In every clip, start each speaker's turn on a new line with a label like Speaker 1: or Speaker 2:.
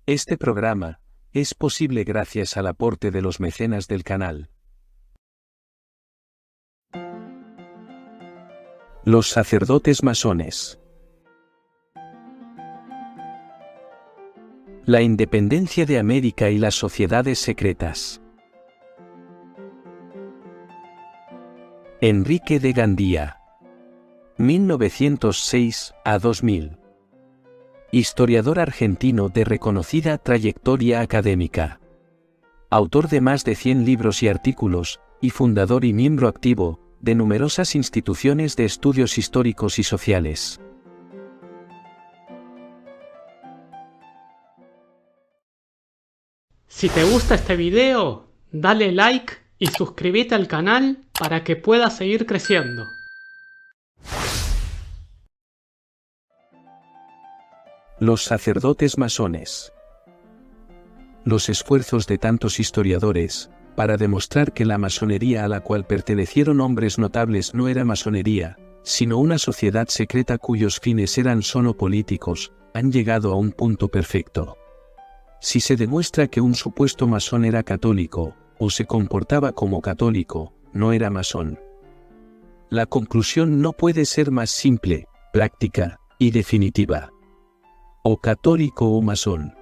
Speaker 1: Este programa es posible gracias al aporte de los mecenas del canal. Los sacerdotes masones. La independencia de América y las sociedades secretas. Enrique de Gandía, 1906 a 2000. Historiador argentino de reconocida trayectoria académica. Autor de más de 100 libros y artículos, y fundador y miembro activo de numerosas instituciones de estudios históricos y sociales.
Speaker 2: Si te gusta este video, dale like y suscríbete al canal para que puedas seguir creciendo.
Speaker 1: Los sacerdotes masones. Los esfuerzos de tantos historiadores para demostrar que la masonería a la cual pertenecieron hombres notables no era masonería, sino una sociedad secreta cuyos fines eran solo políticos, han llegado a un punto perfecto. Si se demuestra que un supuesto masón era católico, o se comportaba como católico, no era masón. La conclusión no puede ser más simple, práctica y definitiva. O católico o masón.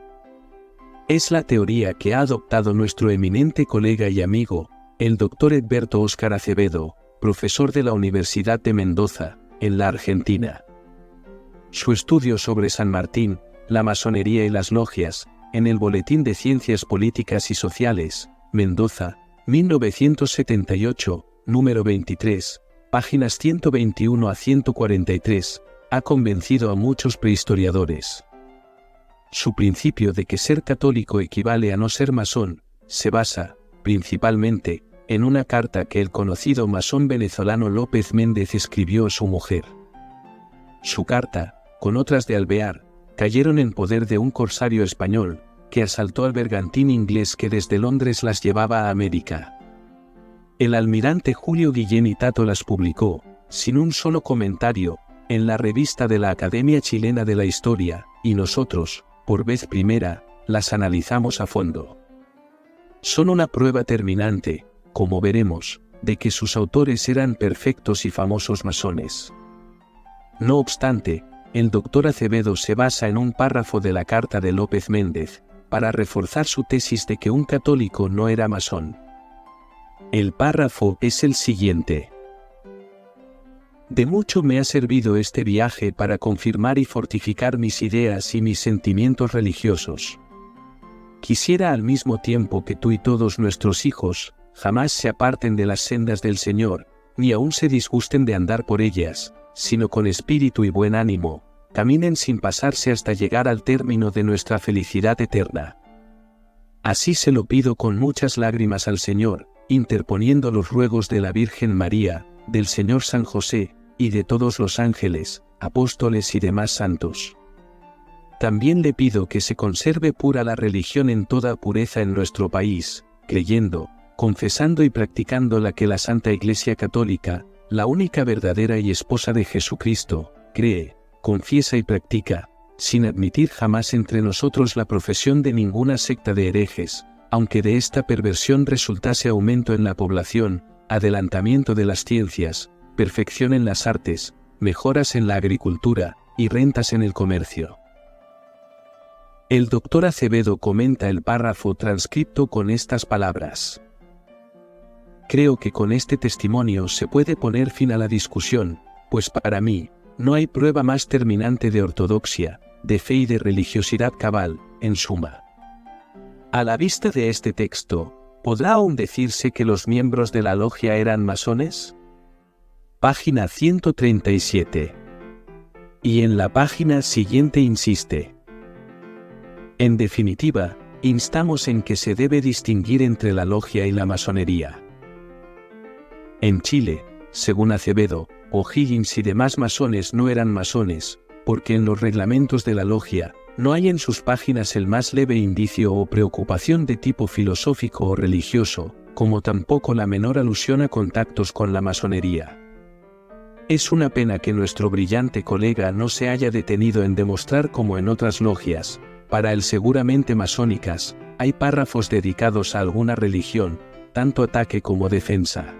Speaker 1: Es la teoría que ha adoptado nuestro eminente colega y amigo, el Dr. Edberto Óscar Acevedo, profesor de la Universidad de Mendoza, en la Argentina. Su estudio sobre San Martín, la masonería y las logias, en el Boletín de Ciencias Políticas y Sociales, Mendoza, 1978, número 23, páginas 121 a 143, ha convencido a muchos prehistoriadores. Su principio de que ser católico equivale a no ser masón, se basa, principalmente, en una carta que el conocido masón venezolano López Méndez escribió a su mujer. Su carta, con otras de Alvear, cayeron en poder de un corsario español, que asaltó al bergantín inglés que desde Londres las llevaba a América. El almirante Julio Guillén y Tato las publicó, sin un solo comentario, en la revista de la Academia Chilena de la Historia, y nosotros, por vez primera, las analizamos a fondo. Son una prueba terminante, como veremos, de que sus autores eran perfectos y famosos masones. No obstante, el doctor Acevedo se basa en un párrafo de la carta de López Méndez, para reforzar su tesis de que un católico no era masón. El párrafo es el siguiente. De mucho me ha servido este viaje para confirmar y fortificar mis ideas y mis sentimientos religiosos. Quisiera al mismo tiempo que tú y todos nuestros hijos jamás se aparten de las sendas del Señor, ni aún se disgusten de andar por ellas, sino con espíritu y buen ánimo, caminen sin pasarse hasta llegar al término de nuestra felicidad eterna. Así se lo pido con muchas lágrimas al Señor, interponiendo los ruegos de la Virgen María, del Señor San José, y de todos los ángeles, apóstoles y demás santos. También le pido que se conserve pura la religión en toda pureza en nuestro país, creyendo, confesando y practicando la que la Santa Iglesia Católica, la única verdadera y esposa de Jesucristo, cree, confiesa y practica, sin admitir jamás entre nosotros la profesión de ninguna secta de herejes, aunque de esta perversión resultase aumento en la población, adelantamiento de las ciencias, perfección en las artes, mejoras en la agricultura, y rentas en el comercio. El doctor Acevedo comenta el párrafo transcripto con estas palabras. Creo que con este testimonio se puede poner fin a la discusión, pues para mí, no hay prueba más terminante de ortodoxia, de fe y de religiosidad cabal, en suma. A la vista de este texto, ¿podrá aún decirse que los miembros de la logia eran masones? Página 137. Y en la página siguiente insiste. En definitiva, instamos en que se debe distinguir entre la logia y la masonería. En Chile, según Acevedo, O'Higgins y demás masones no eran masones, porque en los reglamentos de la logia, no hay en sus páginas el más leve indicio o preocupación de tipo filosófico o religioso, como tampoco la menor alusión a contactos con la masonería. Es una pena que nuestro brillante colega no se haya detenido en demostrar como en otras logias, para el seguramente masónicas, hay párrafos dedicados a alguna religión, tanto ataque como defensa.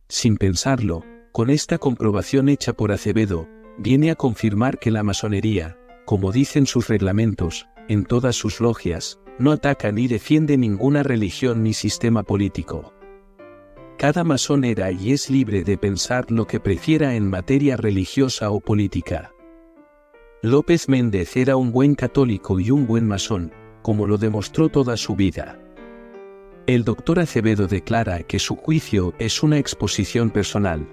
Speaker 1: Sin pensarlo, con esta comprobación hecha por Acevedo, viene a confirmar que la masonería, como dicen sus reglamentos, en todas sus logias, no ataca ni defiende ninguna religión ni sistema político. Cada masón era y es libre de pensar lo que prefiera en materia religiosa o política. López Méndez era un buen católico y un buen masón, como lo demostró toda su vida. El doctor Acevedo declara que su juicio es una exposición personal.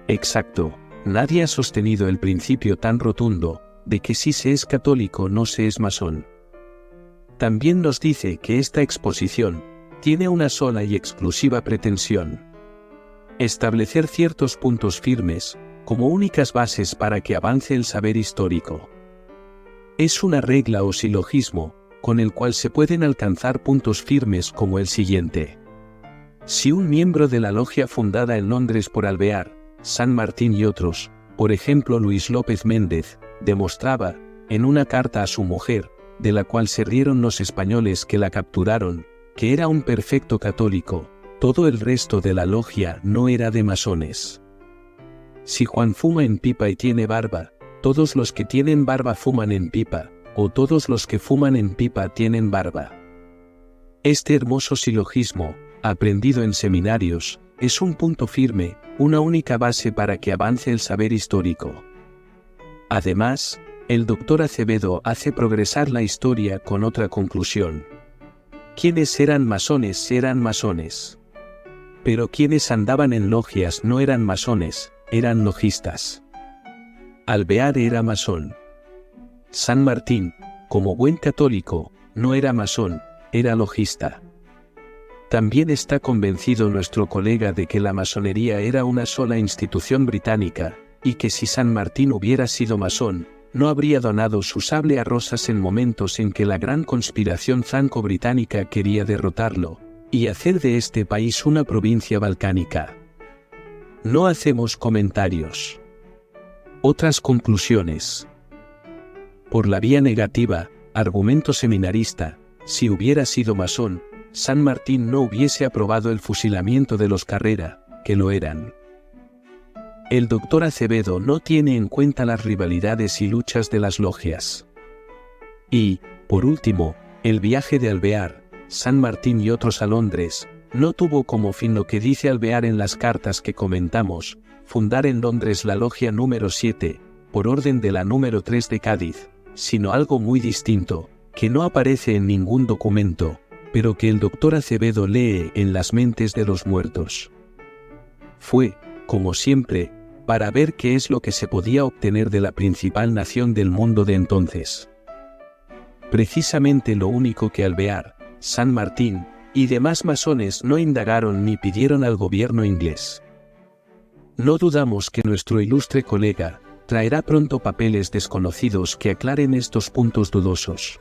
Speaker 1: Exacto, nadie ha sostenido el principio tan rotundo, de que si se es católico no se es masón. También nos dice que esta exposición tiene una sola y exclusiva pretensión: establecer ciertos puntos firmes, como únicas bases para que avance el saber histórico. Es una regla o silogismo, con el cual se pueden alcanzar puntos firmes como el siguiente. Si un miembro de la logia fundada en Londres por Alvear, San Martín y otros, por ejemplo Luis López Méndez, demostraba, en una carta a su mujer, de la cual se rieron los españoles que la capturaron, que era un perfecto católico, todo el resto de la logia no era de masones. Si Juan fuma en pipa y tiene barba, todos los que tienen barba fuman en pipa, o todos los que fuman en pipa tienen barba. Este hermoso silogismo, aprendido en seminarios, es un punto firme, una única base para que avance el saber histórico. Además, el doctor Acevedo hace progresar la historia con otra conclusión. Quienes eran masones eran masones. Pero quienes andaban en logias no eran masones, eran logistas. Alvear era masón. San Martín, como buen católico, no era masón, era logista. También está convencido nuestro colega de que la masonería era una sola institución británica, y que si San Martín hubiera sido masón, no habría donado su sable a Rosas en momentos en que la gran conspiración franco-británica quería derrotarlo, y hacer de este país una provincia balcánica. No hacemos comentarios. Otras conclusiones. Por la vía negativa, argumento seminarista, si hubiera sido masón, San Martín no hubiese aprobado el fusilamiento de los Carrera, que lo eran. El doctor Acevedo no tiene en cuenta las rivalidades y luchas de las logias. Y, por último, el viaje de Alvear, San Martín y otros a Londres, no tuvo como fin lo que dice Alvear en las cartas que comentamos, fundar en Londres la logia número 7, por orden de la número 3 de Cádiz, sino algo muy distinto, que no aparece en ningún documento, pero que el doctor Acevedo lee en las mentes de los muertos. Fue, como siempre, para ver qué es lo que se podía obtener de la principal nación del mundo de entonces. Precisamente lo único que Alvear, San Martín y demás masones no indagaron ni pidieron al gobierno inglés. No dudamos que nuestro ilustre colega traerá pronto papeles desconocidos que aclaren estos puntos dudosos.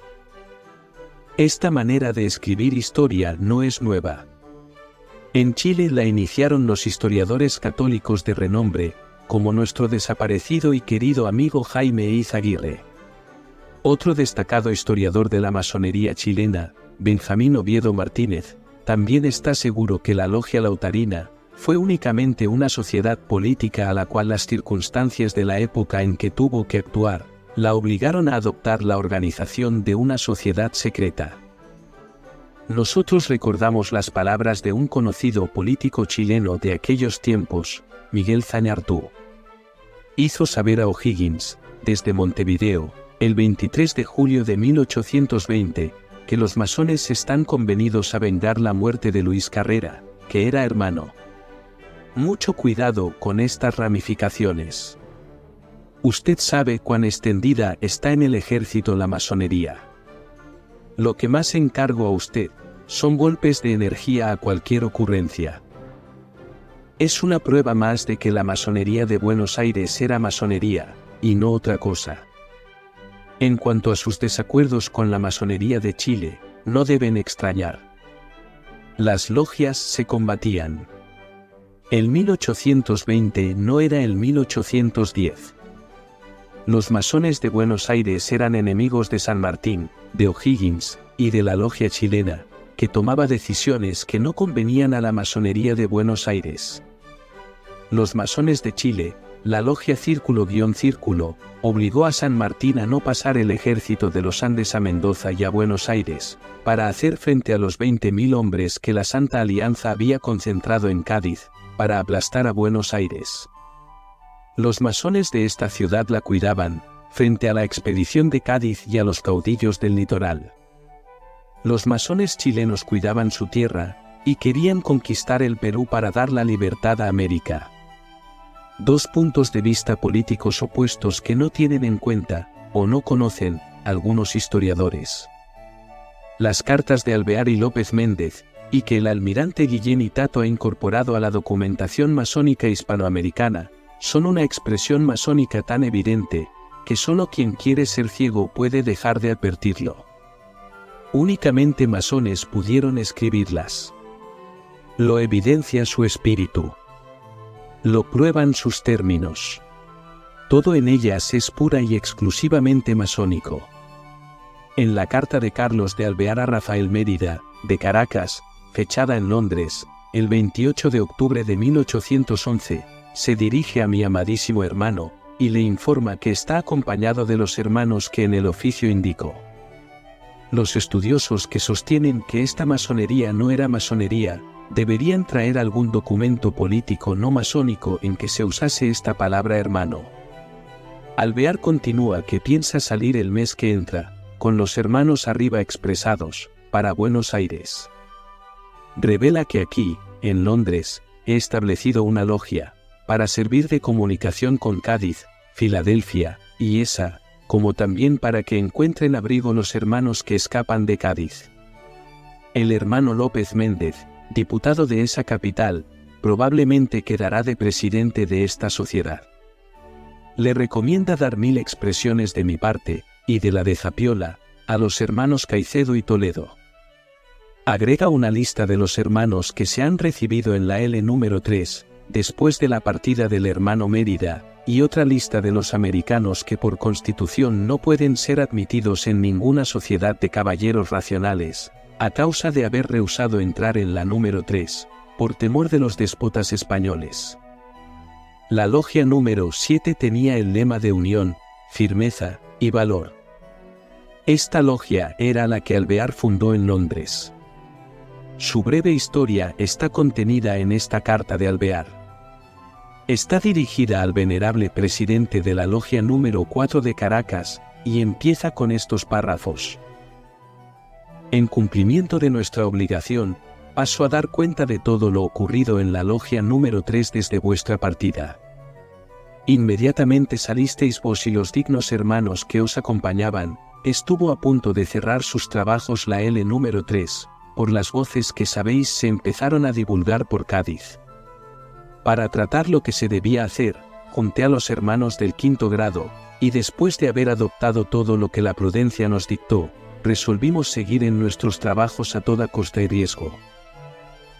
Speaker 1: Esta manera de escribir historia no es nueva. En Chile la iniciaron los historiadores católicos de renombre, como nuestro desaparecido y querido amigo Jaime Eizaguirre. Otro destacado historiador de la masonería chilena, Benjamín Oviedo Martínez, también está seguro que la logia lautarina fue únicamente una sociedad política a la cual las circunstancias de la época en que tuvo que actuar la obligaron a adoptar la organización de una sociedad secreta. Nosotros recordamos las palabras de un conocido político chileno de aquellos tiempos, Miguel Zañartu. Hizo saber a O'Higgins, desde Montevideo, el 23 de julio de 1820, que los masones están convenidos a vengar la muerte de Luis Carrera, que era hermano. Mucho cuidado con estas ramificaciones. Usted sabe cuán extendida está en el ejército la masonería. Lo que más encargo a usted son golpes de energía a cualquier ocurrencia. Es una prueba más de que la masonería de Buenos Aires era masonería, y no otra cosa. En cuanto a sus desacuerdos con la masonería de Chile, no deben extrañar. Las logias se combatían. El 1820 no era el 1810. Los masones de Buenos Aires eran enemigos de San Martín, de O'Higgins y de la logia chilena, que tomaba decisiones que no convenían a la masonería de Buenos Aires. Los masones de Chile, la logia Círculo-Círculo, obligó a San Martín a no pasar el ejército de los Andes a Mendoza y a Buenos Aires, para hacer frente a los 20.000 hombres que la Santa Alianza había concentrado en Cádiz, para aplastar a Buenos Aires. Los masones de esta ciudad la cuidaban, frente a la expedición de Cádiz y a los caudillos del litoral. Los masones chilenos cuidaban su tierra, y querían conquistar el Perú para dar la libertad a América. Dos puntos de vista políticos opuestos que no tienen en cuenta, o no conocen, algunos historiadores. Las cartas de Alvear y López Méndez, y que el almirante Guillén y Tato ha incorporado a la documentación masónica hispanoamericana, son una expresión masónica tan evidente, que solo quien quiere ser ciego puede dejar de advertirlo. Únicamente masones pudieron escribirlas. Lo evidencia su espíritu. Lo prueban sus términos. Todo en ellas es pura y exclusivamente masónico. En la carta de Carlos de Alvear a Rafael Mérida, de Caracas, fechada en Londres, el 28 de octubre de 1811, se dirige a mi amadísimo hermano, y le informa que está acompañado de los hermanos que en el oficio indicó. Los estudiosos que sostienen que esta masonería no era masonería, deberían traer algún documento político no masónico en que se usase esta palabra hermano. Alvear continúa que piensa salir el mes que entra, con los hermanos arriba expresados, para Buenos Aires. Revela que aquí, en Londres, he establecido una logia, para servir de comunicación con Cádiz, Filadelfia, y esa, como también para que encuentren abrigo los hermanos que escapan de Cádiz. El hermano López Méndez, diputado de esa capital, probablemente quedará de presidente de esta sociedad. Le recomienda dar 1000 expresiones de mi parte, y de la de Zapiola, a los hermanos Caicedo y Toledo. Agrega una lista de los hermanos que se han recibido en la L número 3, después de la partida del hermano Mérida, y otra lista de los americanos que por constitución no pueden ser admitidos en ninguna sociedad de caballeros racionales, a causa de haber rehusado entrar en la número 3, por temor de los déspotas españoles. La logia número 7 tenía el lema de unión, firmeza y valor. Esta logia era la que Alvear fundó en Londres. Su breve historia está contenida en esta carta de Alvear. Está dirigida al venerable presidente de la logia número 4 de Caracas, y empieza con estos párrafos. En cumplimiento de nuestra obligación, paso a dar cuenta de todo lo ocurrido en la logia número 3 desde vuestra partida. Inmediatamente salisteis vos y los dignos hermanos que os acompañaban, estuvo a punto de cerrar sus trabajos la L número 3, por las voces que sabéis se empezaron a divulgar por Cádiz. Para tratar lo que se debía hacer, junté a los hermanos del 5º grado, y después de haber adoptado todo lo que la prudencia nos dictó, resolvimos seguir en nuestros trabajos a toda costa y riesgo.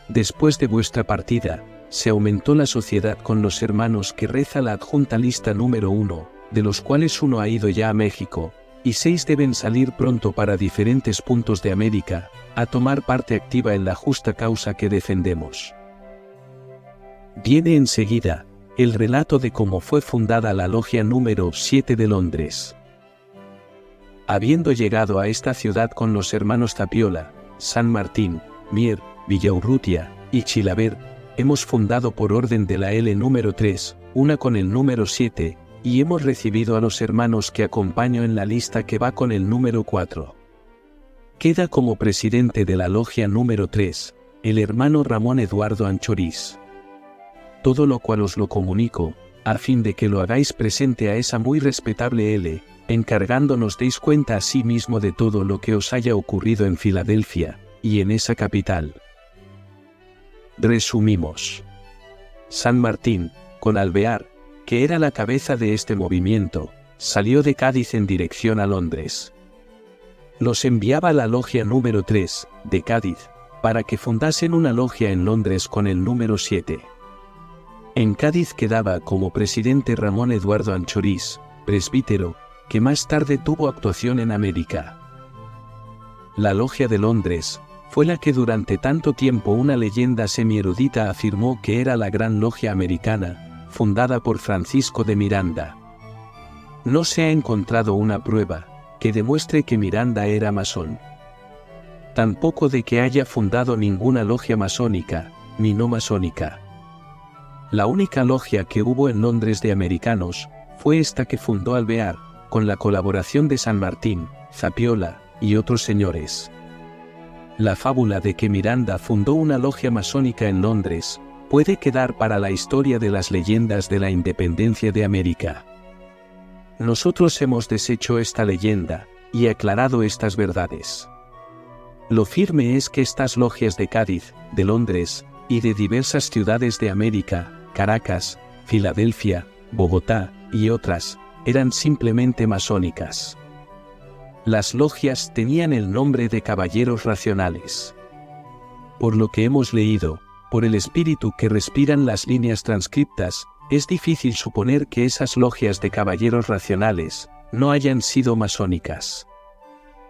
Speaker 1: Después de vuestra partida, se aumentó la sociedad con los hermanos que reza la adjunta lista número 1, de los cuales uno ha ido ya a México, y 6 deben salir pronto para diferentes puntos de América, a tomar parte activa en la justa causa que defendemos. Viene enseguida el relato de cómo fue fundada la logia número 7 de Londres. Habiendo llegado a esta ciudad con los hermanos Zapiola, San Martín, Mier, Villaurrutia y Chilaver, hemos fundado por orden de la L número 3, una con el número 7, y hemos recibido a los hermanos que acompaño en la lista que va con el número 4. Queda como presidente de la logia número 3, el hermano Ramón Eduardo Anchorís. Todo lo cual os lo comunico, a fin de que lo hagáis presente a esa muy respetable L, encargándonos deis cuenta a sí mismo de todo lo que os haya ocurrido en Filadelfia, y en esa capital. Resumimos. San Martín, con Alvear, que era la cabeza de este movimiento, salió de Cádiz en dirección a Londres. Los enviaba a la logia número 3, de Cádiz, para que fundasen una logia en Londres con el número 7. En Cádiz quedaba como presidente Ramón Eduardo Anchorís, presbítero, que más tarde tuvo actuación en América. La Logia de Londres fue la que durante tanto tiempo una leyenda semi-erudita afirmó que era la Gran Logia Americana, fundada por Francisco de Miranda. No se ha encontrado una prueba que demuestre que Miranda era masón. Tampoco de que haya fundado ninguna logia masónica, ni no masónica. La única logia que hubo en Londres de americanos fue esta que fundó Alvear, con la colaboración de San Martín, Zapiola y otros señores. La fábula de que Miranda fundó una logia masónica en Londres puede quedar para la historia de las leyendas de la independencia de América. Nosotros hemos deshecho esta leyenda y aclarado estas verdades. Lo firme es que estas logias de Cádiz, de Londres y de diversas ciudades de América, Caracas, Filadelfia, Bogotá y otras, eran simplemente masónicas. Las logias tenían el nombre de caballeros racionales. Por lo que hemos leído, por el espíritu que respiran las líneas transcriptas, es difícil suponer que esas logias de caballeros racionales no hayan sido masónicas.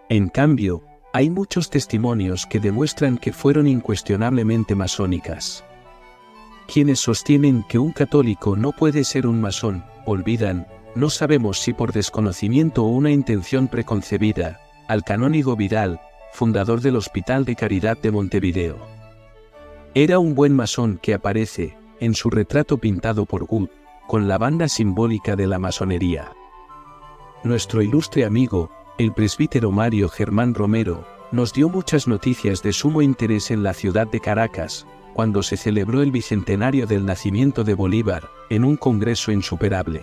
Speaker 1: En cambio, hay muchos testimonios que demuestran que fueron incuestionablemente masónicas. Quienes sostienen que un católico no puede ser un masón, olvidan, no sabemos si por desconocimiento o una intención preconcebida, al canónigo Vidal, fundador del Hospital de Caridad de Montevideo. Era un buen masón que aparece, en su retrato pintado por Wood, con la banda simbólica de la masonería. Nuestro ilustre amigo, el presbítero Mario Germán Romero, nos dio muchas noticias de sumo interés en la ciudad de Caracas, cuando se celebró el bicentenario del nacimiento de Bolívar, en un congreso insuperable.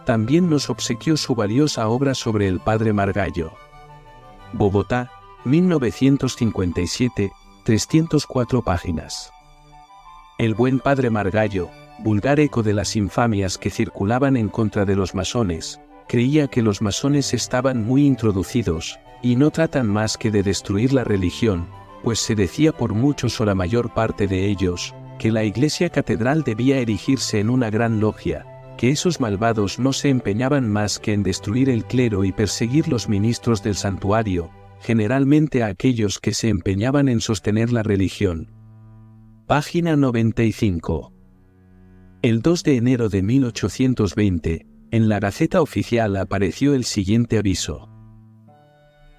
Speaker 1: También nos obsequió su valiosa obra sobre el padre Margallo. Bogotá, 1957, 304 páginas. El buen padre Margallo, vulgar eco de las infamias que circulaban en contra de los masones, creía que los masones estaban muy introducidos, y no tratan más que de destruir la religión, pues se decía por muchos o la mayor parte de ellos, que la iglesia catedral debía erigirse en una gran logia, que esos malvados no se empeñaban más que en destruir el clero y perseguir los ministros del santuario, generalmente a aquellos que se empeñaban en sostener la religión. Página 95. El 2 de enero de 1820, en la Gaceta Oficial apareció el siguiente aviso.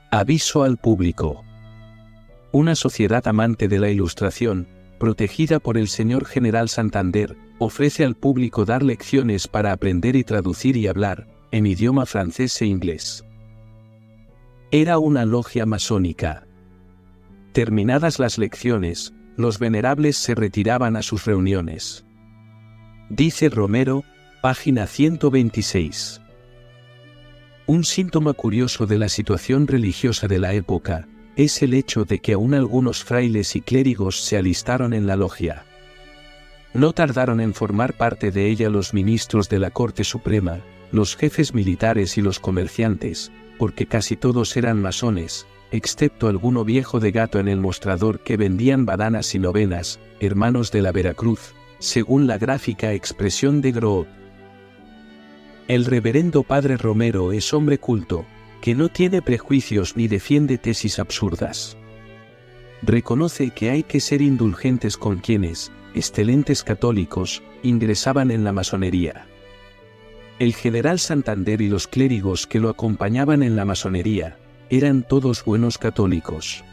Speaker 1: Aviso al público. Una sociedad amante de la Ilustración, protegida por el señor General Santander, ofrece al público dar lecciones para aprender y traducir y hablar, en idioma francés e inglés. Era una logia masónica. Terminadas las lecciones, los venerables se retiraban a sus reuniones. Dice Romero, página 126. Un síntoma curioso de la situación religiosa de la época es el hecho de que aún algunos frailes y clérigos se alistaron en la logia. No tardaron en formar parte de ella los ministros de la Corte Suprema, los jefes militares y los comerciantes, porque casi todos eran masones, excepto alguno viejo de gato en el mostrador que vendían badanas y novenas, hermanos de la Veracruz, según la gráfica expresión de Groot. El reverendo padre Romero es hombre culto, que no tiene prejuicios ni defiende tesis absurdas. Reconoce que hay que ser indulgentes con quienes, excelentes católicos, ingresaban en la masonería. El general Santander y los clérigos que lo acompañaban en la masonería, eran todos buenos católicos.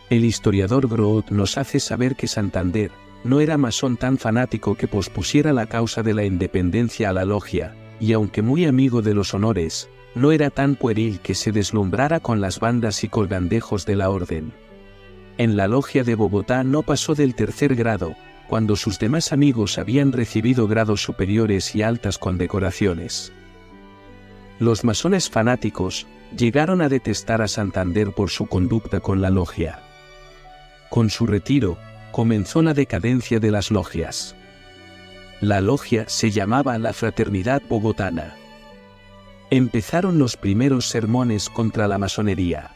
Speaker 1: El historiador Groot nos hace saber que Santander no era masón tan fanático que pospusiera la causa de la independencia a la logia, y aunque muy amigo de los honores, no era tan pueril que se deslumbrara con las bandas y colgandejos de la orden. En la logia de Bogotá no pasó del tercer grado, cuando sus demás amigos habían recibido grados superiores y altas condecoraciones. Los masones fanáticos llegaron a detestar a Santander por su conducta con la logia. Con su retiro, comenzó la decadencia de las logias. La logia se llamaba la Fraternidad Bogotana. Empezaron los primeros sermones contra la masonería.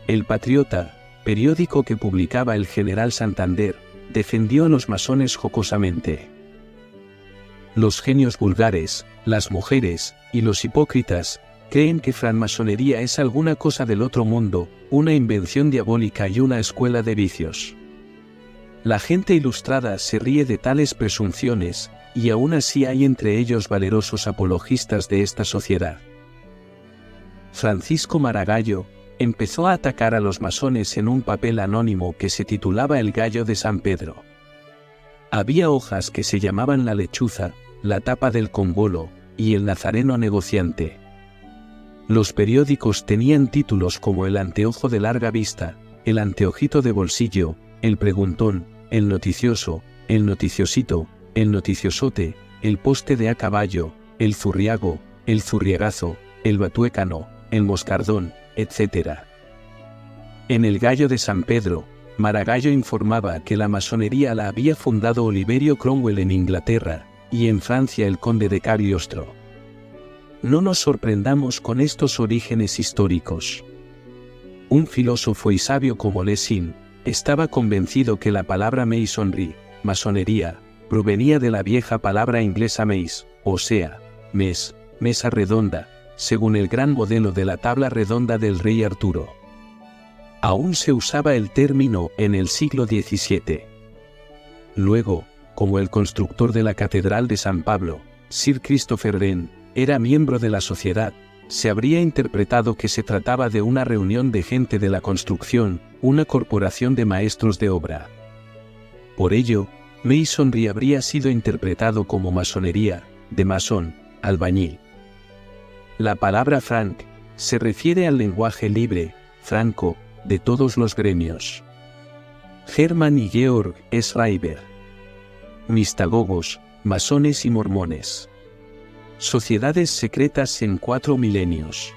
Speaker 1: El Patriota, periódico que publicaba el general Santander, defendió a los masones jocosamente. Los genios vulgares, las mujeres, y los hipócritas, creen que francmasonería es alguna cosa del otro mundo, una invención diabólica y una escuela de vicios. La gente ilustrada se ríe de tales presunciones, y aún así hay entre ellos valerosos apologistas de esta sociedad. Francisco Maragall empezó a atacar a los masones en un papel anónimo que se titulaba El Gallo de San Pedro. Había hojas que se llamaban La Lechuza, La Tapa del Congolo y El Nazareno Negociante. Los periódicos tenían títulos como El Anteojo de Larga Vista, El Anteojito de Bolsillo, El Preguntón, El Noticioso, El Noticiosito, El Noticiosote, El Poste de a Caballo, El Zurriago, El Zurriagazo, El Batuécano, El Moscardón, etc. En El Gallo de San Pedro, Maragall informaba que la masonería la había fundado Oliverio Cromwell en Inglaterra, y en Francia el conde de Cagliostro. No nos sorprendamos con estos orígenes históricos. Un filósofo y sabio como Lessing estaba convencido que la palabra masonry, masonería, provenía de la vieja palabra inglesa mace, o sea, mesa redonda, según el gran modelo de la tabla redonda del rey Arturo. Aún se usaba el término en el siglo XVII. Luego, como el constructor de la Catedral de San Pablo, Sir Christopher Wren, era miembro de la sociedad, se habría interpretado que se trataba de una reunión de gente de la construcción, una corporación de maestros de obra. Por ello, masonry habría sido interpretado como masonería, de masón, albañil. La palabra franc se refiere al lenguaje libre, franco, de todos los gremios. Hermann y Georg Schreiber. Mistagogos, masones y mormones. Sociedades secretas en 4 milenios.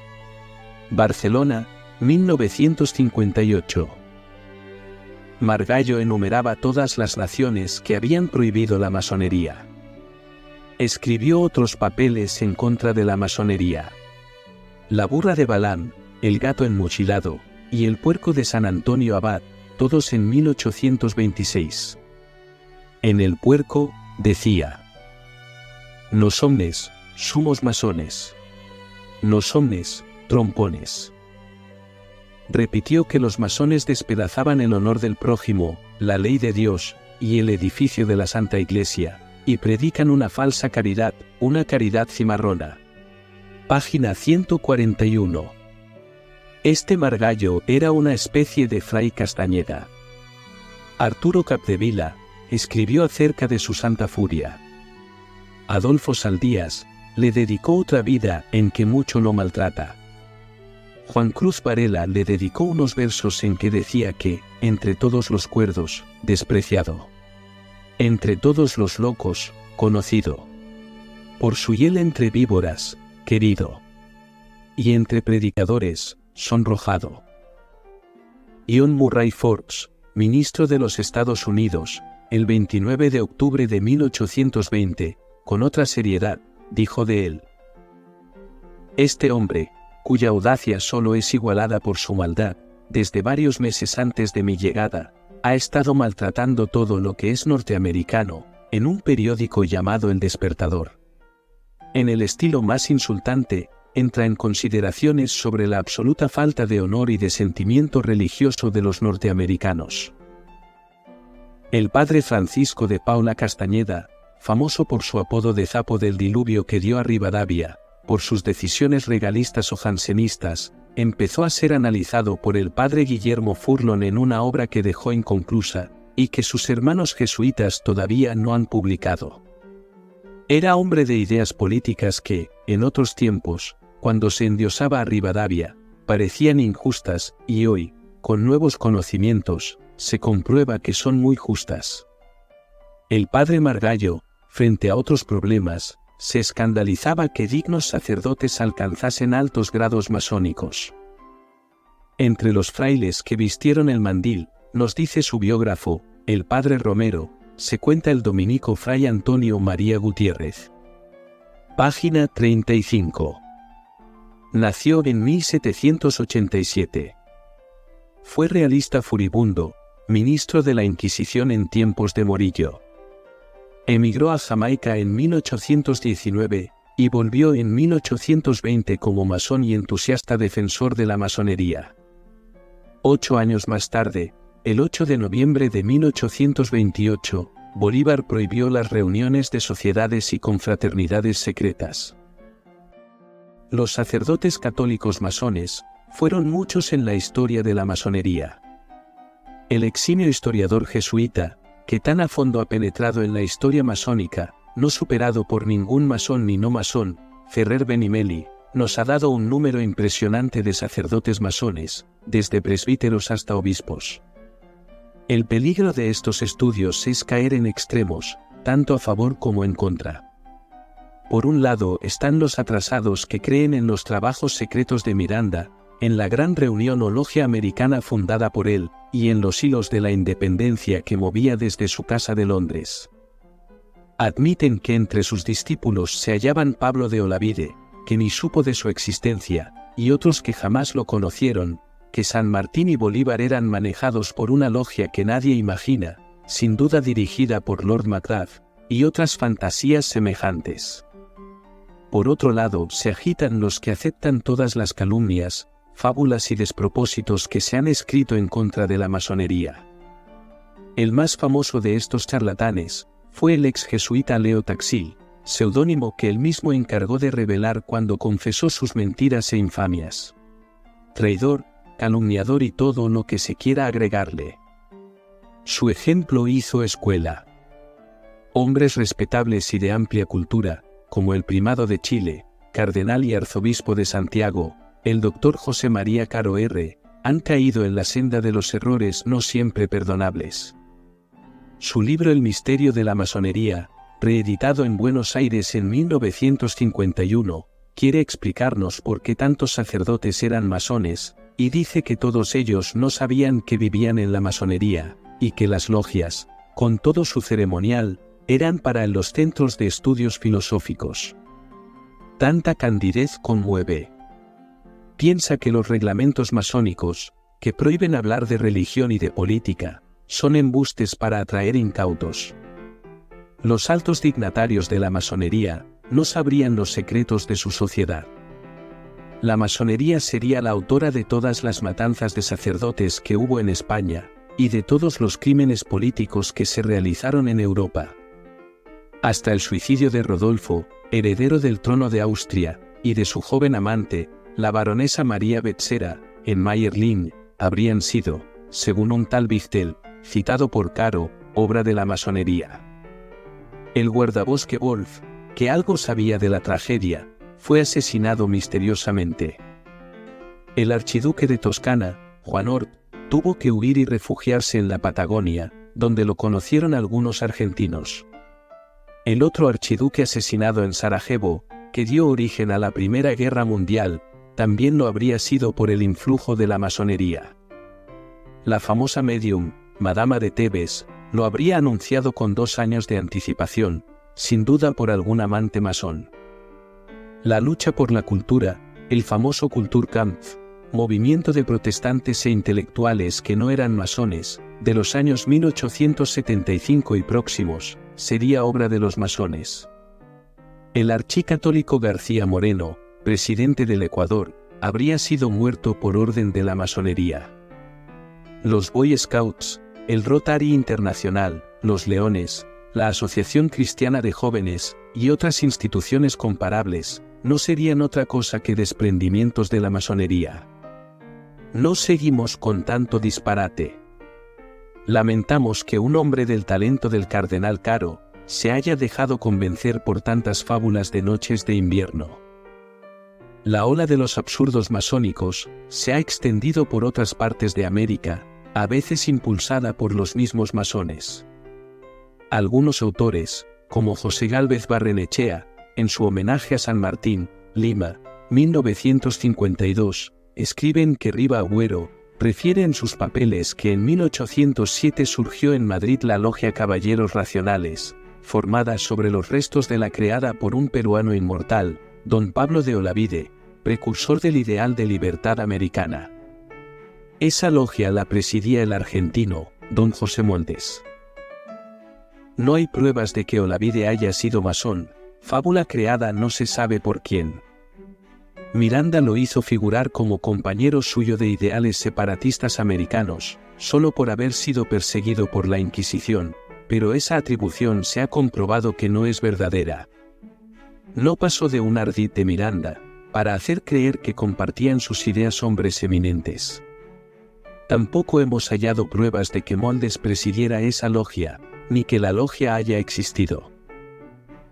Speaker 1: Barcelona, 1958. Maragall enumeraba todas las naciones que habían prohibido la masonería. Escribió otros papeles en contra de la masonería. La burra de Balaam, el gato enmochilado, y el puerco de San Antonio Abad, todos en 1826. En el puerco, decía: Nos omnes, somos masones. Nos omnes, trompones. Repitió que los masones despedazaban el honor del prójimo, la ley de Dios, y el edificio de la Santa Iglesia, y predican una falsa caridad, una caridad cimarrona. Página 141. Este Maragall era una especie de Fray Castañeda. Arturo Capdevila escribió acerca de su santa furia. Adolfo Saldías le dedicó otra vida en que mucho lo maltrata. Juan Cruz Varela le dedicó unos versos en que decía que, entre todos los cuerdos, despreciado. Entre todos los locos, conocido. Por su hiel entre víboras, querido. Y entre predicadores, sonrojado. John Murray Forbes, ministro de los Estados Unidos, el 29 de octubre de 1820, con otra seriedad, dijo de él: Este hombre, cuya audacia solo es igualada por su maldad, desde varios meses antes de mi llegada, ha estado maltratando todo lo que es norteamericano, en un periódico llamado El Despertador. En el estilo más insultante, entra en consideraciones sobre la absoluta falta de honor y de sentimiento religioso de los norteamericanos. El padre Francisco de Paula Castañeda, famoso por su apodo de Zapo del Diluvio que dio a Rivadavia, por sus decisiones regalistas o jansenistas, empezó a ser analizado por el padre Guillermo Furlon en una obra que dejó inconclusa, y que sus hermanos jesuitas todavía no han publicado. Era hombre de ideas políticas que, en otros tiempos, cuando se endiosaba a Rivadavia, parecían injustas, y hoy, con nuevos conocimientos, se comprueba que son muy justas. El padre Maragall, frente a otros problemas, se escandalizaba que dignos sacerdotes alcanzasen altos grados masónicos. Entre los frailes que vistieron el mandil, nos dice su biógrafo, el padre Romero, se cuenta el dominico fray Antonio María Gutiérrez. Página 35. Nació en 1787. Fue realista furibundo, ministro de la Inquisición en tiempos de Morillo. Emigró a Jamaica en 1819 y volvió en 1820 como masón y entusiasta defensor de la masonería. 8 años más tarde, el 8 de noviembre de 1828, Bolívar prohibió las reuniones de sociedades y confraternidades secretas. Los sacerdotes católicos masones fueron muchos en la historia de la masonería. El eximio historiador jesuita, que tan a fondo ha penetrado en la historia masónica, no superado por ningún masón ni no masón, Ferrer Benimeli, nos ha dado un número impresionante de sacerdotes masones, desde presbíteros hasta obispos. El peligro de estos estudios es caer en extremos, tanto a favor como en contra. Por un lado están los atrasados que creen en los trabajos secretos de Miranda, en la gran reunión o logia americana fundada por él, y en los hilos de la independencia que movía desde su casa de Londres. Admiten que entre sus discípulos se hallaban Pablo de Olavide, que ni supo de su existencia, y otros que jamás lo conocieron, que San Martín y Bolívar eran manejados por una logia que nadie imagina, sin duda dirigida por Lord Macduff, y otras fantasías semejantes. Por otro lado, se agitan los que aceptan todas las calumnias, fábulas y despropósitos que se han escrito en contra de la masonería. El más famoso de estos charlatanes fue el ex jesuita Leo Taxil, seudónimo que él mismo encargó de revelar cuando confesó sus mentiras e infamias. Traidor, calumniador y todo lo que se quiera agregarle. Su ejemplo hizo escuela. Hombres respetables y de amplia cultura, como el primado de Chile, cardenal y arzobispo de Santiago, el doctor José María Caro R., han caído en la senda de los errores no siempre perdonables. Su libro El misterio de la masonería, reeditado en Buenos Aires en 1951, quiere explicarnos por qué tantos sacerdotes eran masones, y dice que todos ellos no sabían que vivían en la masonería, y que las logias, con todo su ceremonial, eran para los centros de estudios filosóficos. Tanta candidez conmueve. Piensa que los reglamentos masónicos, que prohíben hablar de religión y de política, son embustes para atraer incautos. Los altos dignatarios de la masonería no sabrían los secretos de su sociedad. La masonería sería la autora de todas las matanzas de sacerdotes que hubo en España, y de todos los crímenes políticos que se realizaron en Europa. Hasta el suicidio de Rodolfo, heredero del trono de Austria, y de su joven amante, la baronesa María Betzera, en Mayerling, habrían sido, según un tal Bichtel, citado por Caro, obra de la masonería. El guardabosque Wolf, que algo sabía de la tragedia, fue asesinado misteriosamente. El archiduque de Toscana, Juan Ort, tuvo que huir y refugiarse en la Patagonia, donde lo conocieron algunos argentinos. El otro archiduque asesinado en Sarajevo, que dio origen a la Primera Guerra Mundial, también lo habría sido por el influjo de la masonería. La famosa medium, Madama de Tebes, lo habría anunciado con 2 años de anticipación, sin duda por algún amante masón. La lucha por la cultura, el famoso Kulturkampf, movimiento de protestantes e intelectuales que no eran masones, de los años 1875 y próximos, sería obra de los masones. El archicatólico García Moreno, presidente del Ecuador, habría sido muerto por orden de la masonería. Los Boy Scouts, el Rotary Internacional, los Leones, la Asociación Cristiana de Jóvenes, y otras instituciones comparables, no serían otra cosa que desprendimientos de la masonería. No seguimos con tanto disparate. Lamentamos que un hombre del talento del cardenal Caro se haya dejado convencer por tantas fábulas de noches de invierno. La ola de los absurdos masónicos se ha extendido por otras partes de América, a veces impulsada por los mismos masones. Algunos autores, como José Gálvez Barrenechea, en su homenaje a San Martín, Lima, 1952, escriben que Riva Agüero refiere en sus papeles que en 1807 surgió en Madrid la Logia Caballeros Racionales, formada sobre los restos de la creada por un peruano inmortal, don Pablo de Olavide, precursor del ideal de libertad americana. Esa logia la presidía el argentino, don José Montes. No hay pruebas de que Olavide haya sido masón, fábula creada no se sabe por quién. Miranda lo hizo figurar como compañero suyo de ideales separatistas americanos, solo por haber sido perseguido por la Inquisición, pero esa atribución se ha comprobado que no es verdadera. No pasó de un ardid de Miranda, para hacer creer que compartían sus ideas hombres eminentes. Tampoco hemos hallado pruebas de que Moldes presidiera esa logia, ni que la logia haya existido.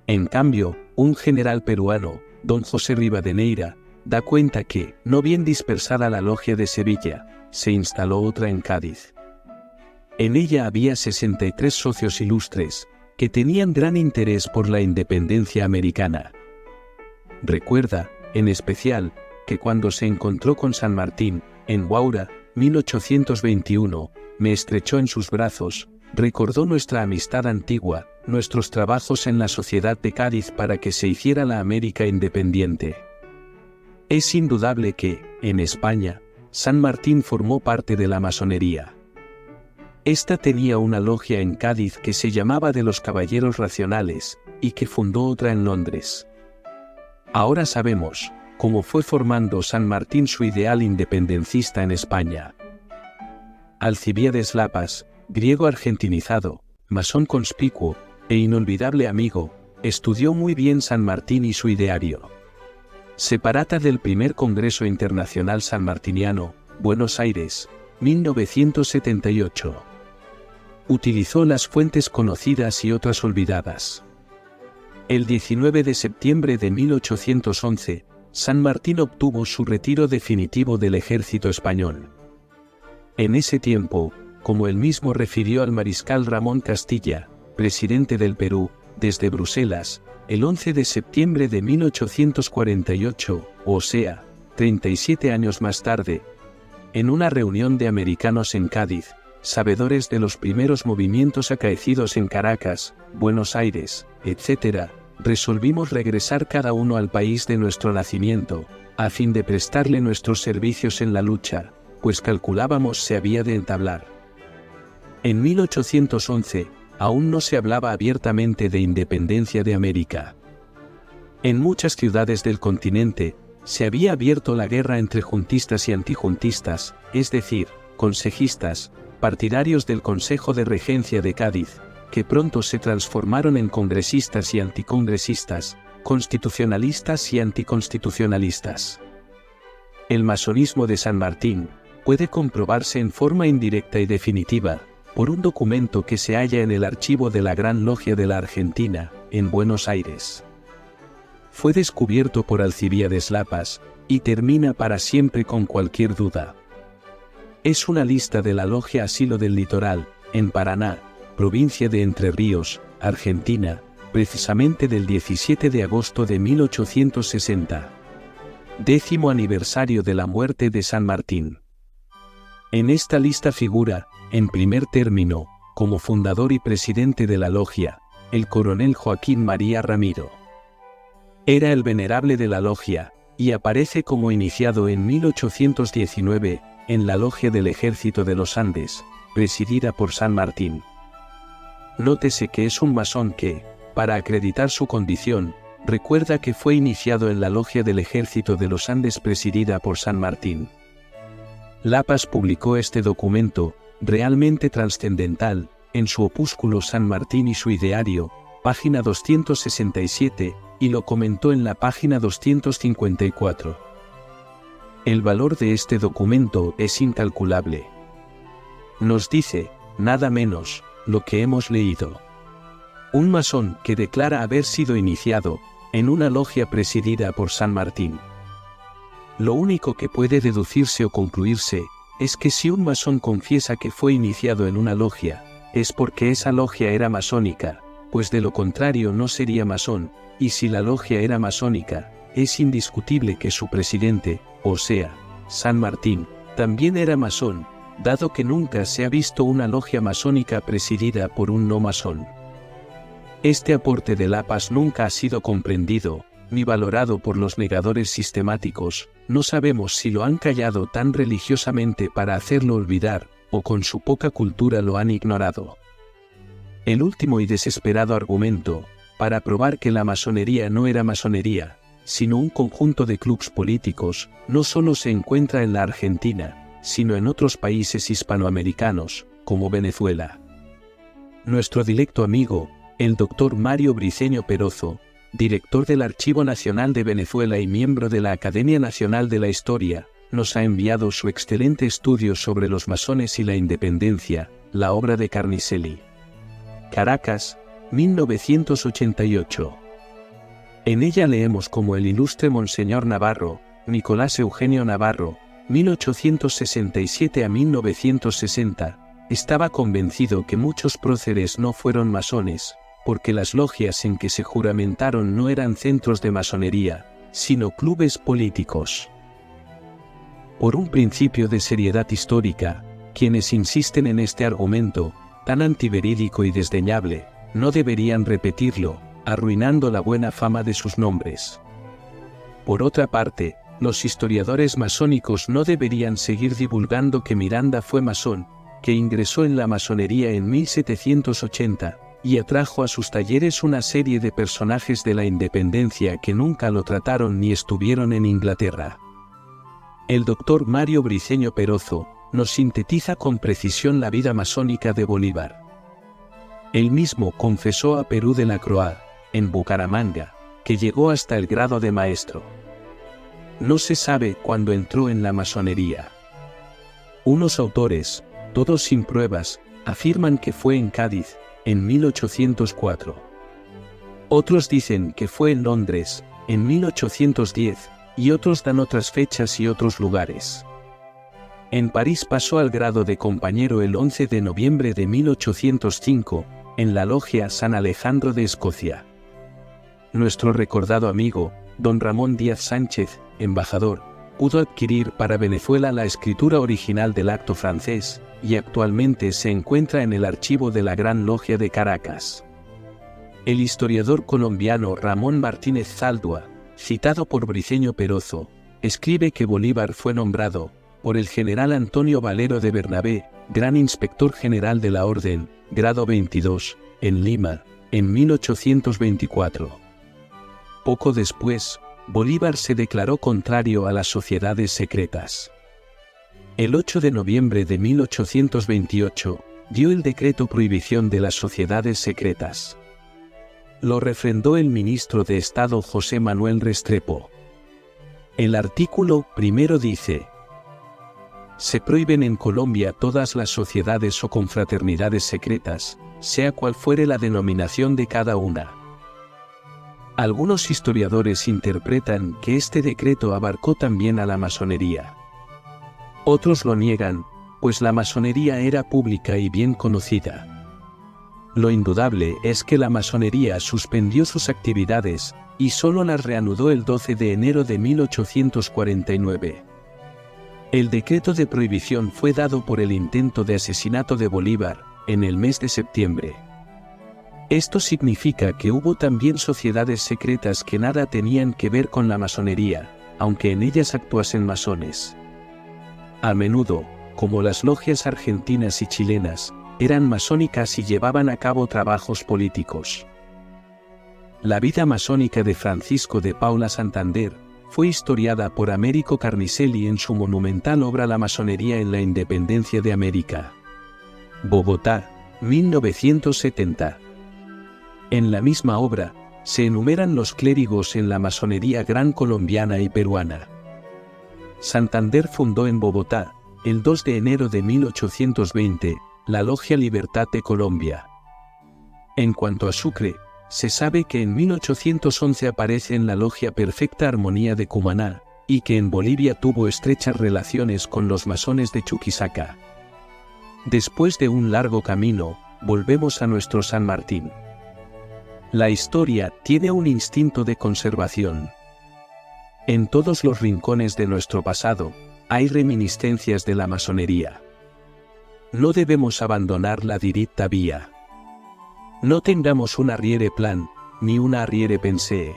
Speaker 1: En cambio, un general peruano, don José Rivadeneira, da cuenta que, no bien dispersada la logia de Sevilla, se instaló otra en Cádiz. En ella había 63 socios ilustres, que tenían gran interés por la independencia americana. Recuerda, en especial, que cuando se encontró con San Martín, en Huaura, 1821, me estrechó en sus brazos, recordó nuestra amistad antigua, nuestros trabajos en la Sociedad de Cádiz para que se hiciera la América independiente. Es indudable que, en España, San Martín formó parte de la masonería. Esta tenía una logia en Cádiz que se llamaba de los Caballeros Racionales, y que fundó otra en Londres. Ahora sabemos cómo fue formando San Martín su ideal independencista en España. Alcibíades Lapas, griego argentinizado, masón conspicuo e inolvidable amigo, estudió muy bien San Martín y su ideario. Separata del primer Congreso Internacional Sanmartiniano, Buenos Aires, 1978. Utilizó las fuentes conocidas y otras olvidadas. El 19 de septiembre de 1811, San Martín obtuvo su retiro definitivo del ejército español. En ese tiempo, como él mismo refirió al mariscal Ramón Castilla, presidente del Perú, desde Bruselas, el 11 de septiembre de 1848, o sea, 37 años más tarde, en una reunión de americanos en Cádiz, sabedores de los primeros movimientos acaecidos en Caracas, Buenos Aires, etc., resolvimos regresar cada uno al país de nuestro nacimiento, a fin de prestarle nuestros servicios en la lucha, pues calculábamos se había de entablar. En 1811, aún no se hablaba abiertamente de independencia de América. En muchas ciudades del continente, se había abierto la guerra entre juntistas y antijuntistas, es decir, consejistas, partidarios del Consejo de Regencia de Cádiz, que pronto se transformaron en congresistas y anticongresistas, constitucionalistas y anticonstitucionalistas. El masonismo de San Martín puede comprobarse en forma indirecta y definitiva, por un documento que se halla en el archivo de la Gran Logia de la Argentina, en Buenos Aires. Fue descubierto por Alcibíades Lapas, y termina para siempre con cualquier duda. Es una lista de la Logia Asilo del Litoral, en Paraná, provincia de Entre Ríos, Argentina, precisamente del 17 de agosto de 1860. 10º aniversario de la muerte de San Martín. En esta lista figura, en primer término, como fundador y presidente de la logia, el coronel Joaquín María Ramiro. Era el venerable de la logia, y aparece como iniciado en 1819, en la logia del Ejército de los Andes, presidida por San Martín. Nótese que es un masón que, para acreditar su condición, recuerda que fue iniciado en la logia del Ejército de los Andes presidida por San Martín. Lapas publicó este documento, realmente trascendental, en su opúsculo San Martín y su ideario, página 267, y lo comentó en la página 254. El valor de este documento es incalculable. Nos dice, nada menos, lo que hemos leído. Un masón que declara haber sido iniciado, en una logia presidida por San Martín. Lo único que puede deducirse o concluirse, es que si un masón confiesa que fue iniciado en una logia, es porque esa logia era masónica, pues de lo contrario no sería masón, y si la logia era masónica, es indiscutible que su presidente, o sea, San Martín, también era masón, dado que nunca se ha visto una logia masónica presidida por un no masón. Este aporte de Lapas nunca ha sido comprendido, ni valorado por los negadores sistemáticos, no sabemos si lo han callado tan religiosamente para hacerlo olvidar, o con su poca cultura lo han ignorado. El último y desesperado argumento, para probar que la masonería no era masonería, sino un conjunto de clubes políticos, no solo se encuentra en la Argentina, sino en otros países hispanoamericanos, como Venezuela. Nuestro directo amigo, el doctor Mario Briceño Perozo, director del Archivo Nacional de Venezuela y miembro de la Academia Nacional de la Historia, nos ha enviado su excelente estudio sobre los masones y la independencia, la obra de Carnicelli. Caracas, 1988. En ella leemos cómo el ilustre Monseñor Navarro, Nicolás Eugenio Navarro, 1867 a 1960, estaba convencido que muchos próceres no fueron masones, porque las logias en que se juramentaron no eran centros de masonería, sino clubes políticos. Por un principio de seriedad histórica, quienes insisten en este argumento, tan antiverídico y desdeñable, no deberían repetirlo, arruinando la buena fama de sus nombres. Por otra parte, los historiadores masónicos no deberían seguir divulgando que Miranda fue masón, que ingresó en la masonería en 1780, y atrajo a sus talleres una serie de personajes de la independencia que nunca lo trataron ni estuvieron en Inglaterra. El doctor Mario Briceño Perozo nos sintetiza con precisión la vida masónica de Bolívar. Él mismo confesó a Perú de la Croix, en Bucaramanga, que llegó hasta el grado de maestro. No se sabe cuándo entró en la masonería. Unos autores, todos sin pruebas, afirman que fue en Cádiz, en 1804. Otros dicen que fue en Londres, en 1810, y otros dan otras fechas y otros lugares. En París pasó al grado de compañero el 11 de noviembre de 1805, en la logia San Alejandro de Escocia. Nuestro recordado amigo, don Ramón Díaz Sánchez, embajador, pudo adquirir para Venezuela la escritura original del acto francés, y actualmente se encuentra en el archivo de la Gran Logia de Caracas. El historiador colombiano Ramón Martínez Zaldúa, citado por Briceño Perozo, escribe que Bolívar fue nombrado, por el general Antonio Valero de Bernabé, gran inspector general de la Orden, grado 22, en Lima, en 1824. Poco después, Bolívar se declaró contrario a las sociedades secretas. El 8 de noviembre de 1828, dio el decreto prohibición de las sociedades secretas. Lo refrendó el ministro de Estado José Manuel Restrepo. El artículo primero dice: se prohíben en Colombia todas las sociedades o confraternidades secretas, sea cual fuere la denominación de cada una. Algunos historiadores interpretan que este decreto abarcó también a la masonería. Otros lo niegan, pues la masonería era pública y bien conocida. Lo indudable es que la masonería suspendió sus actividades, y solo las reanudó el 12 de enero de 1849. El decreto de prohibición fue dado por el intento de asesinato de Bolívar, en el mes de septiembre. Esto significa que hubo también sociedades secretas que nada tenían que ver con la masonería, aunque en ellas actuasen masones. A menudo, como las logias argentinas y chilenas, eran masónicas y llevaban a cabo trabajos políticos. La vida masónica de Francisco de Paula Santander fue historiada por Américo Carnicelli en su monumental obra La masonería en la independencia de América. Bogotá, 1970. En la misma obra, se enumeran los clérigos en la masonería gran colombiana y peruana. Santander fundó en Bogotá, el 2 de enero de 1820, la Logia Libertad de Colombia. En cuanto a Sucre, se sabe que en 1811 aparece en la Logia Perfecta Armonía de Cumaná, y que en Bolivia tuvo estrechas relaciones con los masones de Chuquisaca. Después de un largo camino, volvemos a nuestro San Martín. La historia tiene un instinto de conservación. En todos los rincones de nuestro pasado, hay reminiscencias de la masonería. No debemos abandonar la diritta vía. No tengamos un arriere plan, ni una arriere pensée.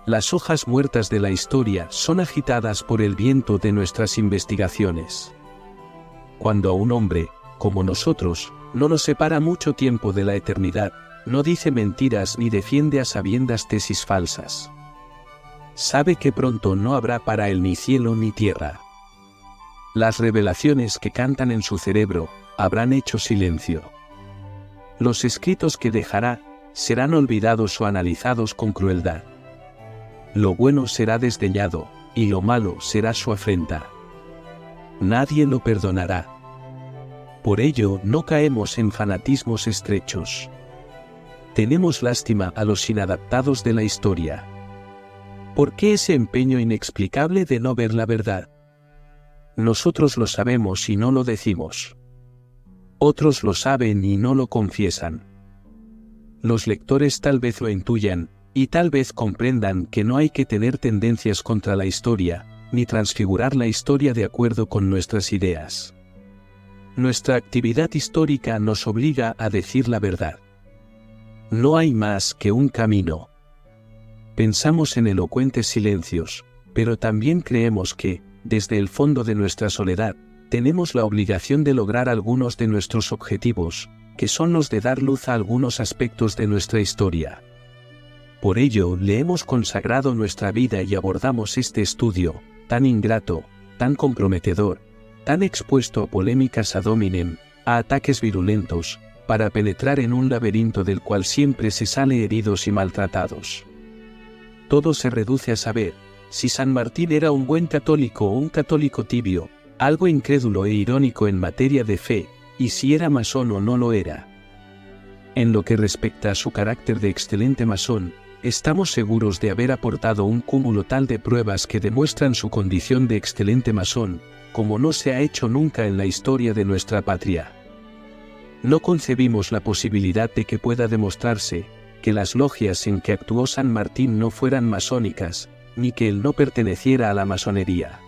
Speaker 1: Las hojas muertas de la historia son agitadas por el viento de nuestras investigaciones. Cuando a un hombre, como nosotros, No nos separa mucho tiempo de la eternidad, no dice mentiras ni defiende a sabiendas tesis falsas. Sabe que pronto no habrá para él ni cielo ni tierra. Las revelaciones que cantan en su cerebro habrán hecho silencio. Los escritos que dejará serán olvidados o analizados con crueldad. Lo bueno será desdeñado, y lo malo será su afrenta. Nadie lo perdonará. Por ello no caemos en fanatismos estrechos. Tenemos lástima a los inadaptados de la historia. ¿Por qué ese empeño inexplicable de no ver la verdad? Nosotros lo sabemos y no lo decimos. Otros lo saben y no lo confiesan. Los lectores tal vez lo intuyan, y tal vez comprendan que no hay que tener tendencias contra la historia, ni transfigurar la historia de acuerdo con nuestras ideas. Nuestra actividad histórica nos obliga a decir la verdad. No hay más que un camino. Pensamos en elocuentes silencios, pero también creemos que, desde el fondo de nuestra soledad, tenemos la obligación de lograr algunos de nuestros objetivos, que son los de dar luz a algunos aspectos de nuestra historia. Por ello le hemos consagrado nuestra vida y abordamos este estudio, tan ingrato, tan comprometedor, tan expuesto a polémicas ad hominem, a ataques virulentos, para penetrar en un laberinto del cual siempre se sale heridos y maltratados. Todo se reduce a saber si San Martín era un buen católico o un católico tibio, algo incrédulo e irónico en materia de fe, y si era masón o no lo era. En lo que respecta a su carácter de excelente masón, estamos seguros de haber aportado un cúmulo tal de pruebas que demuestran su condición de excelente masón, como no se ha hecho nunca en la historia de nuestra patria. No concebimos la posibilidad de que pueda demostrarse que las logias en que actuó San Martín no fueran masónicas, ni que él no perteneciera a la masonería.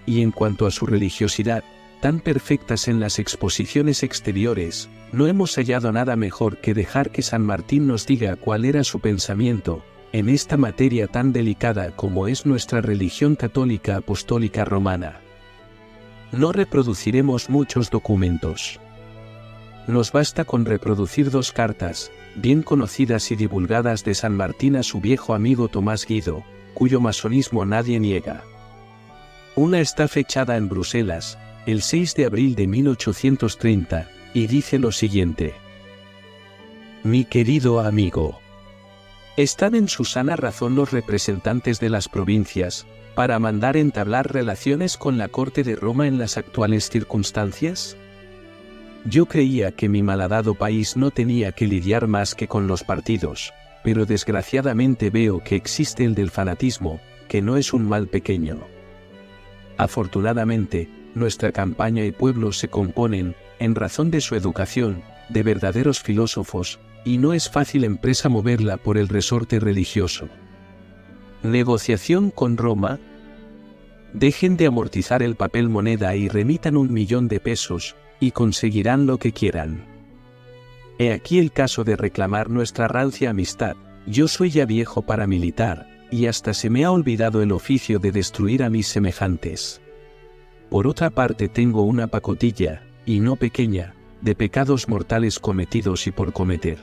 Speaker 1: Y en cuanto a su religiosidad, tan perfectas en las exposiciones exteriores, no hemos hallado nada mejor que dejar que San Martín nos diga cuál era su pensamiento, en esta materia tan delicada como es nuestra religión católica apostólica romana. No reproduciremos muchos documentos. Nos basta con reproducir 2 cartas, bien conocidas y divulgadas de San Martín a su viejo amigo Tomás Guido, cuyo masonismo nadie niega. Una está fechada en Bruselas, el 6 de abril de 1830, y dice lo siguiente: Mi querido amigo, ¿están en su sana razón los representantes de las provincias para mandar entablar relaciones con la corte de Roma en las actuales circunstancias? Yo creía que mi malhadado país no tenía que lidiar más que con los partidos, pero desgraciadamente veo que existe el del fanatismo, que no es un mal pequeño. Afortunadamente, nuestra campaña y pueblo se componen, en razón de su educación, de verdaderos filósofos, y no es fácil empresa moverla por el resorte religioso. ¿Negociación con Roma? Dejen de amortizar el papel moneda y remitan 1.000.000 de pesos, y conseguirán lo que quieran. He aquí el caso de reclamar nuestra rancia amistad. Yo soy ya viejo para militar, y hasta se me ha olvidado el oficio de destruir a mis semejantes. Por otra parte tengo una pacotilla, y no pequeña, de pecados mortales cometidos y por cometer.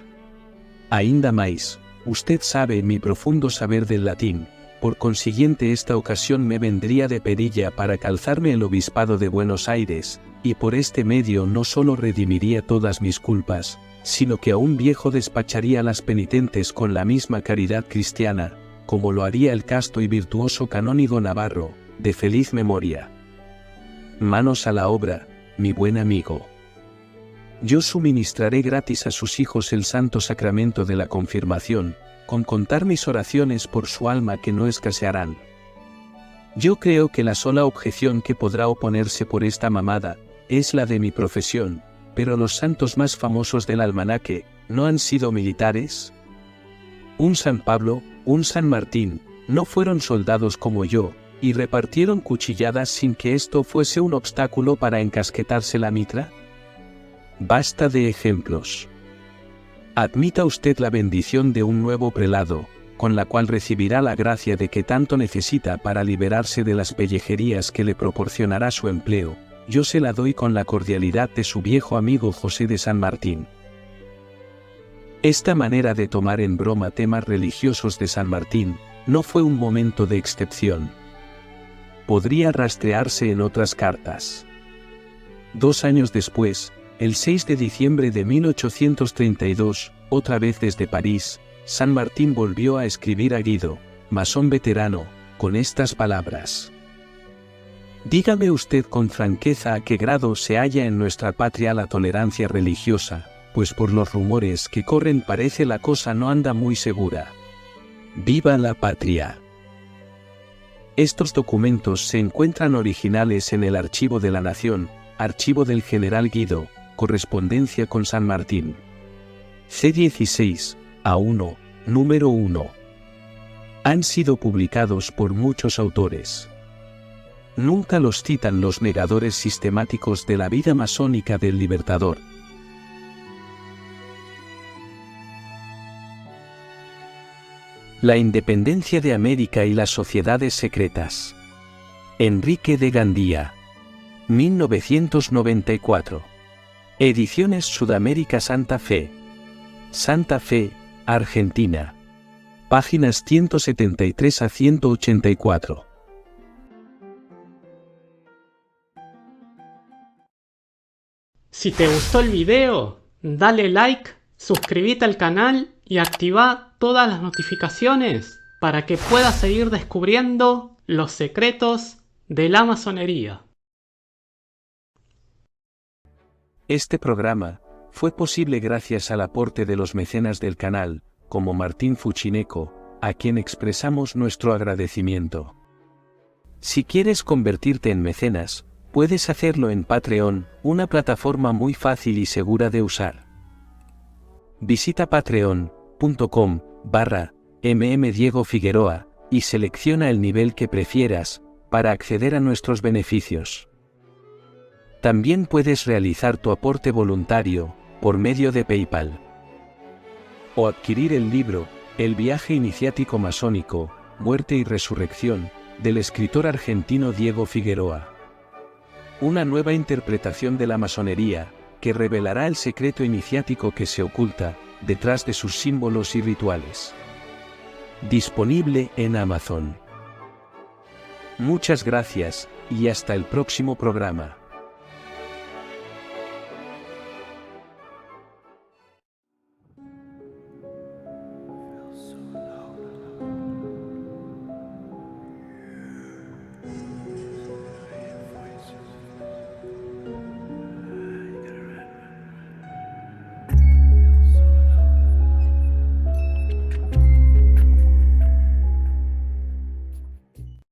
Speaker 1: Ainda más, usted sabe mi profundo saber del latín, por consiguiente esta ocasión me vendría de perilla para calzarme el obispado de Buenos Aires, y por este medio no solo redimiría todas mis culpas, sino que a un viejo despacharía las penitentes con la misma caridad cristiana, como lo haría el casto y virtuoso canónigo Navarro, de feliz memoria. Manos a la obra, mi buen amigo. Yo suministraré gratis a sus hijos el santo sacramento de la confirmación, con contar mis oraciones por su alma que no escasearán. Yo creo que la sola objeción que podrá oponerse por esta mamada, es la de mi profesión, pero los santos más famosos del almanaque, ¿no han sido militares? Un San Pablo, un San Martín, ¿no fueron soldados como yo, y repartieron cuchilladas sin que esto fuese un obstáculo para encasquetarse la mitra? Basta de ejemplos. Admita usted la bendición de un nuevo prelado, con la cual recibirá la gracia de que tanto necesita para liberarse de las pellejerías que le proporcionará su empleo, yo se la doy con la cordialidad de su viejo amigo José de San Martín. Esta manera de tomar en broma temas religiosos de San Martín no fue un momento de excepción. Podría rastrearse en otras cartas. 2 años después, el 6 de diciembre de 1832, otra vez desde París, San Martín volvió a escribir a Guido, masón veterano, con estas palabras. Dígame usted con franqueza a qué grado se halla en nuestra patria la tolerancia religiosa, pues por los rumores que corren parece la cosa no anda muy segura. ¡Viva la patria! Estos documentos se encuentran originales en el Archivo de la Nación, Archivo del General Guido, Correspondencia con San Martín. C16, A1, número 1. Han sido publicados por muchos autores. Nunca los citan los negadores sistemáticos de la vida masónica del Libertador. La independencia de América y las sociedades secretas. Enrique de Gandía. 1994. Ediciones Sudamérica Santa Fe. Santa Fe, Argentina. Páginas 173 a 184.
Speaker 2: Si te gustó el video, dale like, suscríbete al canal y activa todas las notificaciones para que puedas seguir descubriendo los secretos de la masonería.
Speaker 1: Este programa fue posible gracias al aporte de los mecenas del canal, como Martín Fuchineco, a quien expresamos nuestro agradecimiento. Si quieres convertirte en mecenas, puedes hacerlo en Patreon, una plataforma muy fácil y segura de usar. Visita patreon.com/mmdiegofigueroa y selecciona el nivel que prefieras para acceder a nuestros beneficios. También puedes realizar tu aporte voluntario por medio de PayPal. O adquirir el libro El viaje iniciático masónico, muerte y resurrección, del escritor argentino Diego Figueroa. Una nueva interpretación de la masonería, que revelará el secreto iniciático que se oculta detrás de sus símbolos y rituales. Disponible en Amazon. Muchas gracias, y hasta el próximo programa.